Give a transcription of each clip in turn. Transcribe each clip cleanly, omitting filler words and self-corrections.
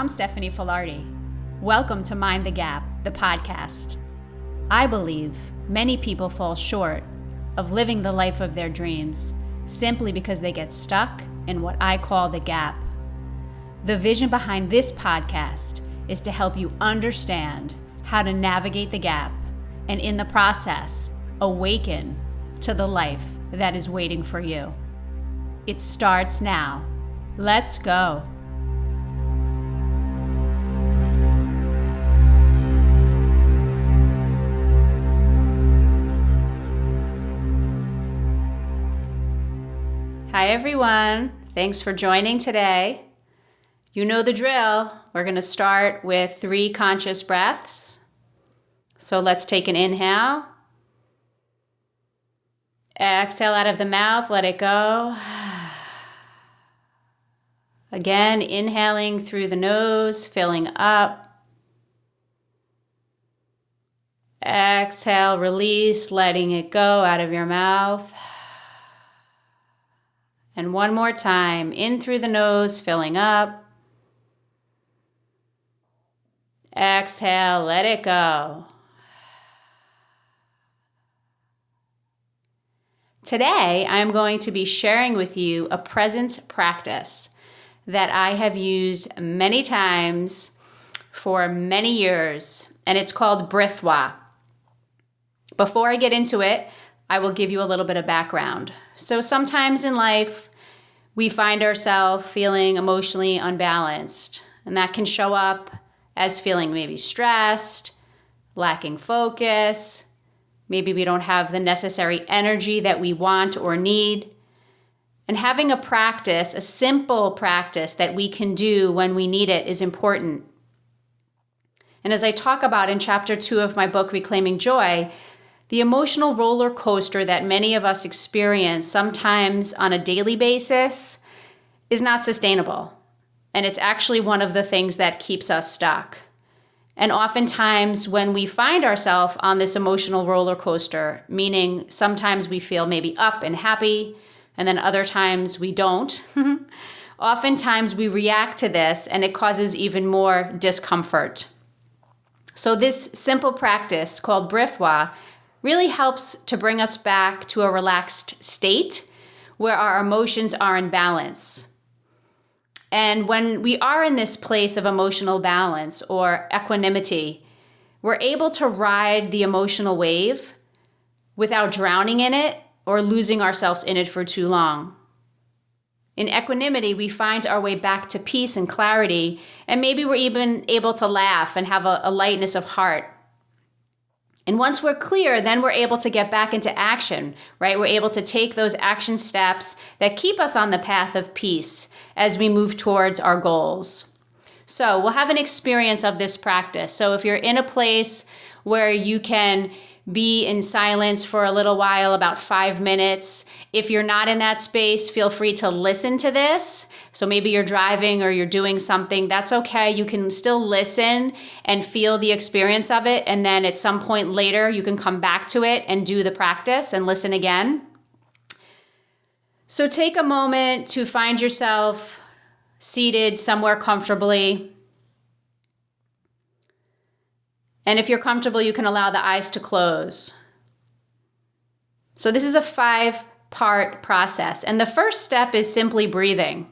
I'm Stephanie Filardi. Welcome to Mind the Gap, the podcast. I believe many people fall short of living the life of their dreams simply because they get stuck in what I call the gap. The vision behind this podcast is to help you understand how to navigate the gap and in the process, awaken to the life that is waiting for you. It starts now. Let's go. Hi everyone, thanks for joining today. You know the drill. We're going to start with 3 conscious breaths. So let's take an inhale. Exhale out of the mouth, let it go. Again, inhaling through the nose, filling up. Exhale, release, letting it go out of your mouth. And one more time, in through the nose, filling up. Exhale, let it go. Today, I'm going to be sharing with you a presence practice that I have used many times for many years, and it's called Brithwa. Before I get into it, I will give you a little bit of background. So sometimes in life, we find ourselves feeling emotionally unbalanced, and that can show up as feeling maybe stressed, lacking focus. Maybe we don't have the necessary energy that we want or need. And having a practice, a simple practice that we can do when we need it is important. And as I talk about in chapter 2 of my book, Reclaiming Joy, the emotional roller coaster that many of us experience sometimes on a daily basis is not sustainable. And it's actually one of the things that keeps us stuck. And oftentimes when we find ourselves on this emotional roller coaster, meaning sometimes we feel maybe up and happy, and then other times we don't, oftentimes we react to this and it causes even more discomfort. So this simple practice called Brithwa really helps to bring us back to a relaxed state where our emotions are in balance. And when we are in this place of emotional balance or equanimity, we're able to ride the emotional wave without drowning in it or losing ourselves in it for too long. In equanimity, we find our way back to peace and clarity, and maybe we're even able to laugh and have a lightness of heart. And once we're clear, then we're able to get back into action, right? We're able to take those action steps that keep us on the path of peace as we move towards our goals. So we'll have an experience of this practice. So if you're in a place where you can be in silence for a little while, about 5 minutes. If you're not in that space, feel free to listen to this. So maybe you're driving or you're doing something, that's okay. You can still listen and feel the experience of it. And then at some point later, you can come back to it and do the practice and listen again. So take a moment to find yourself seated somewhere comfortably. And if you're comfortable, you can allow the eyes to close. So this is a 5-part process. And the first step is simply breathing.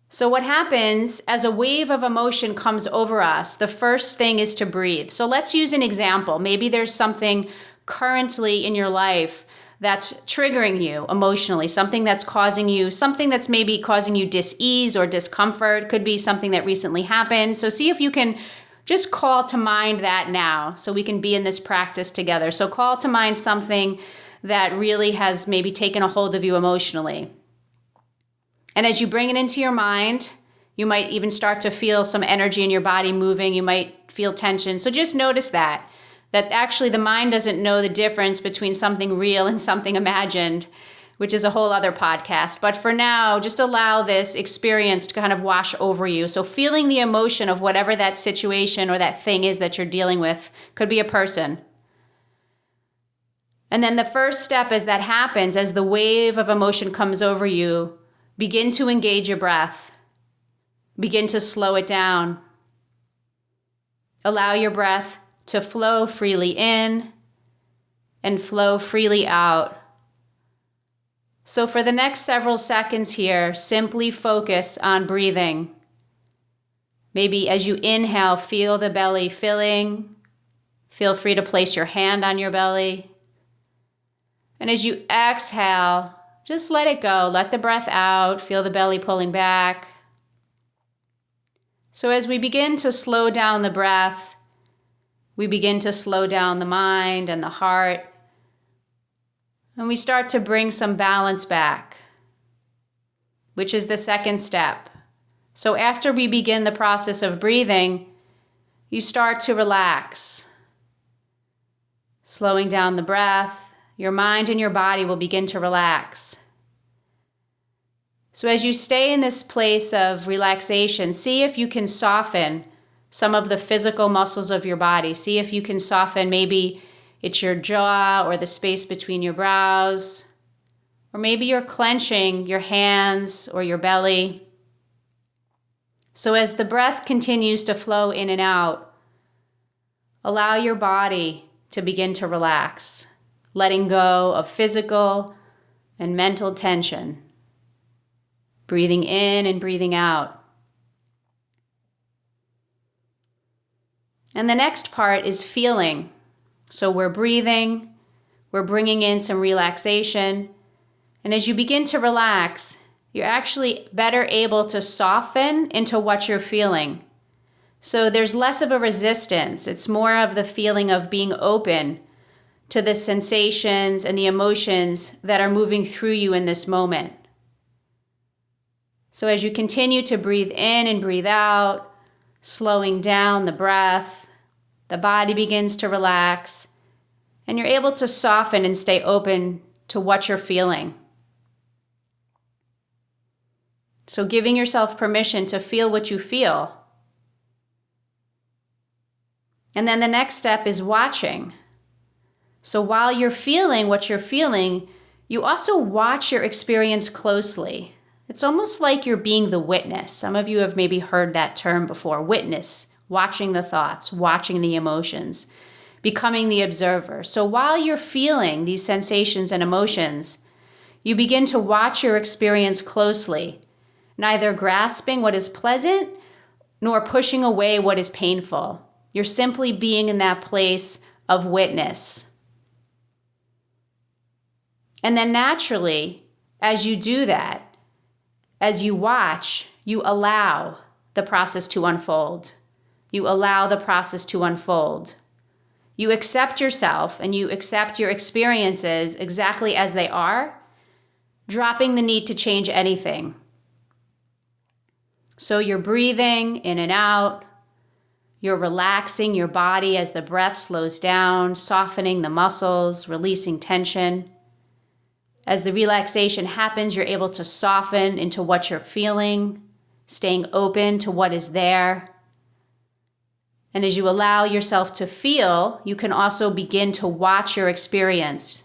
So what happens as a wave of emotion comes over us, the first thing is to breathe. So let's use an example. Maybe there's something currently in your life that's triggering you emotionally, something that's maybe causing you dis-ease or discomfort. Could be something that recently happened. So see if you can just call to mind that now so we can be in this practice together. So call to mind something that really has maybe taken a hold of you emotionally. And as you bring it into your mind, you might even start to feel some energy in your body moving. You might feel tension. So just notice that actually the mind doesn't know the difference between something real and something imagined, which is a whole other podcast. But for now, just allow this experience to kind of wash over you. So feeling the emotion of whatever that situation or that thing is that you're dealing with, could be a person. And then the first step as that happens, as the wave of emotion comes over you, begin to engage your breath. begin to slow it down. Allow your breath to flow freely in and flow freely out. So for the next several seconds here, simply focus on breathing. Maybe as you inhale, feel the belly filling. Feel free to place your hand on your belly. And as you exhale, just let it go. Let the breath out. Feel the belly pulling back. So as we begin to slow down the breath, we begin to slow down the mind and the heart. And we start to bring some balance back, which is the second step. So after we begin the process of breathing, you start to relax. Slowing down the breath, your mind and your body will begin to relax. So as you stay in this place of relaxation, see if you can soften some of the physical muscles of your body. See if you can soften, maybe it's your jaw or the space between your brows, or maybe you're clenching your hands or your belly. So as the breath continues to flow in and out, allow your body to begin to relax, letting go of physical and mental tension. Breathing in and breathing out. And the next part is feeling. So we're breathing, we're bringing in some relaxation, and as you begin to relax, you're actually better able to soften into what you're feeling. So there's less of a resistance. It's more of the feeling of being open to the sensations and the emotions that are moving through you in this moment. So as you continue to breathe in and breathe out, slowing down the breath, the body begins to relax, and you're able to soften and stay open to what you're feeling. So giving yourself permission to feel what you feel. And then the next step is watching. So while you're feeling what you're feeling, you also watch your experience closely. It's almost like you're being the witness. Some of you have maybe heard that term before, witness, watching the thoughts, watching the emotions, becoming the observer. So while you're feeling these sensations and emotions, you begin to watch your experience closely, neither grasping what is pleasant nor pushing away what is painful. You're simply being in that place of witness. And then naturally, as you do that, as you watch, you allow the process to unfold. You allow the process to unfold. You accept yourself and you accept your experiences exactly as they are, dropping the need to change anything. So you're breathing in and out. You're relaxing your body as the breath slows down, softening the muscles, releasing tension. As the relaxation happens, you're able to soften into what you're feeling, staying open to what is there. And as you allow yourself to feel, you can also begin to watch your experience,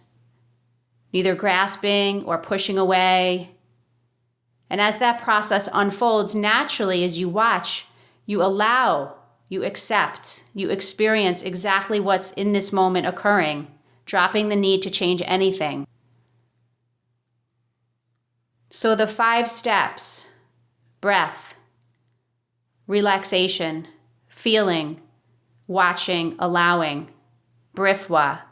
neither grasping or pushing away. And as that process unfolds naturally, as you watch, you allow, you accept, you experience exactly what's in this moment occurring, dropping the need to change anything. So the 5 steps: breath, relaxation, feeling, watching, allowing, brihva.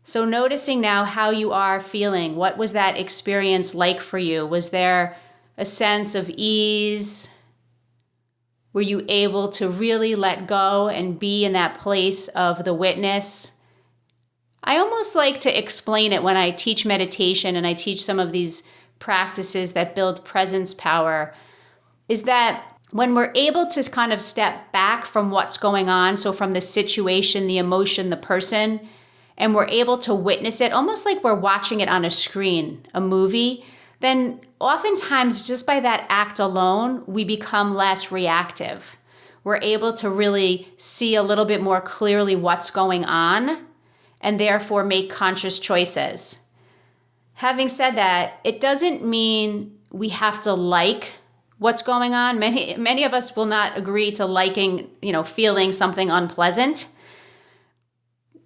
So noticing now how you are feeling. What was that experience like for you? Was there a sense of ease? Were you able to really let go and be in that place of the witness? I almost like to explain it when I teach meditation and I teach some of these practices that build presence power, is that when we're able to kind of step back from what's going on, so from the situation, the emotion, the person, and we're able to witness it, almost like we're watching it on a screen, a movie, then oftentimes just by that act alone, we become less reactive. We're able to really see a little bit more clearly what's going on, and therefore make conscious choices. Having said that, it doesn't mean we have to like what's going on. Many of us will not agree to liking, feeling something unpleasant.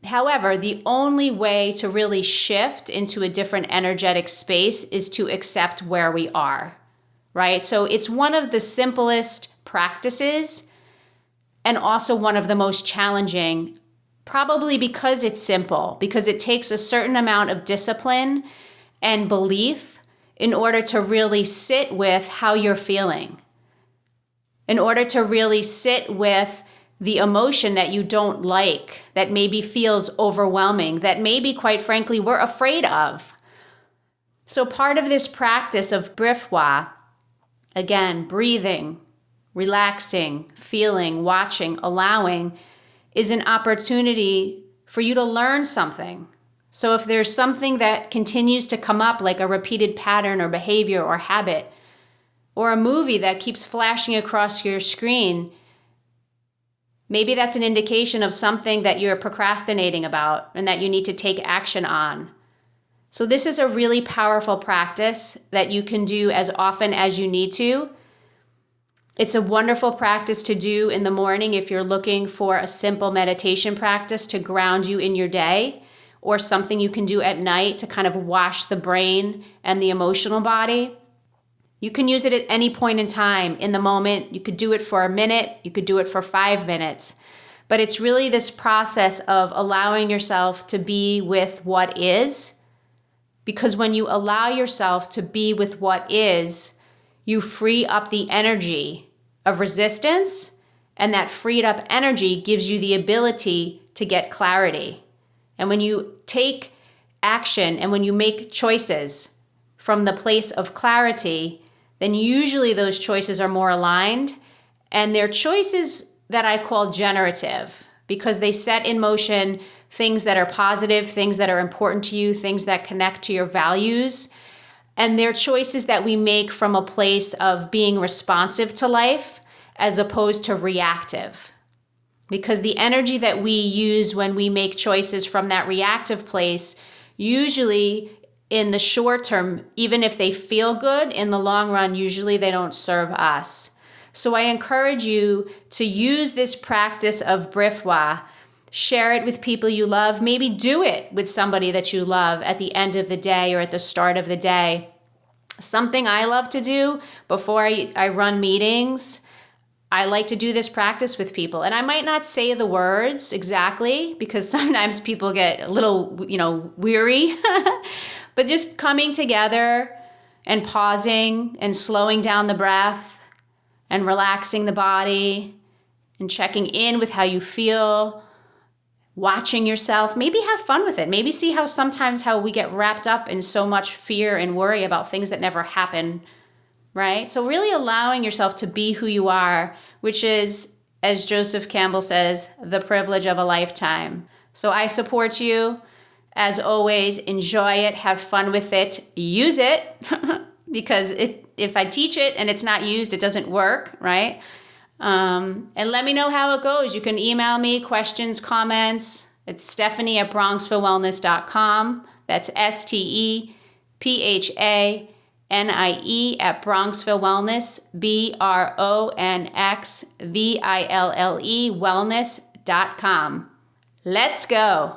However, the only way to really shift into a different energetic space is to accept where we are, right? So it's one of the simplest practices and also one of the most challenging, probably because it's simple, because it takes a certain amount of discipline and belief in order to really sit with how you're feeling, in order to really sit with the emotion that you don't like, that maybe feels overwhelming, that maybe, quite frankly, we're afraid of. So part of this practice of Brihwa, again, breathing, relaxing, feeling, watching, allowing, is an opportunity for you to learn something. So if there's something that continues to come up, like a repeated pattern or behavior or habit, or a movie that keeps flashing across your screen, maybe that's an indication of something that you're procrastinating about and that you need to take action on. So this is a really powerful practice that you can do as often as you need to. It's a wonderful practice to do in the morning if you're looking for a simple meditation practice to ground you in your day, or something you can do at night to kind of wash the brain and the emotional body. You can use it at any point in time in the moment. You could do it for a minute. You could do it for 5 minutes. But it's really this process of allowing yourself to be with what is. Because when you allow yourself to be with what is, you free up the energy of resistance. And that freed up energy gives you the ability to get clarity. And when you take action and when you make choices from the place of clarity, then usually those choices are more aligned, and they're choices that I call generative because they set in motion things that are positive, things that are important to you, things that connect to your values. And they're choices that we make from a place of being responsive to life as opposed to reactive. Because the energy that we use when we make choices from that reactive place, usually in the short term, even if they feel good, in the long run, usually they don't serve us. So I encourage you to use this practice of Brihwa, share it with people you love, maybe do it with somebody that you love at the end of the day or at the start of the day. Something I love to do before I run meetings, I like to do this practice with people. And I might not say the words exactly because sometimes people get a little, weary. But just coming together and pausing and slowing down the breath and relaxing the body and checking in with how you feel, watching yourself, maybe have fun with it. Maybe see how sometimes how we get wrapped up in so much fear and worry about things that never happen, right? So really allowing yourself to be who you are, which is, as Joseph Campbell says, the privilege of a lifetime. So I support you. As always, enjoy it, have fun with it, use it, because if I teach it and it's not used, it doesn't work, right? And let me know how it goes. You can email me questions, comments. It's Stephanie@BronxvilleWellness.com. That's STEPHANIE @Bronxville Wellness, BRONXVILLE Wellness.com. Let's go.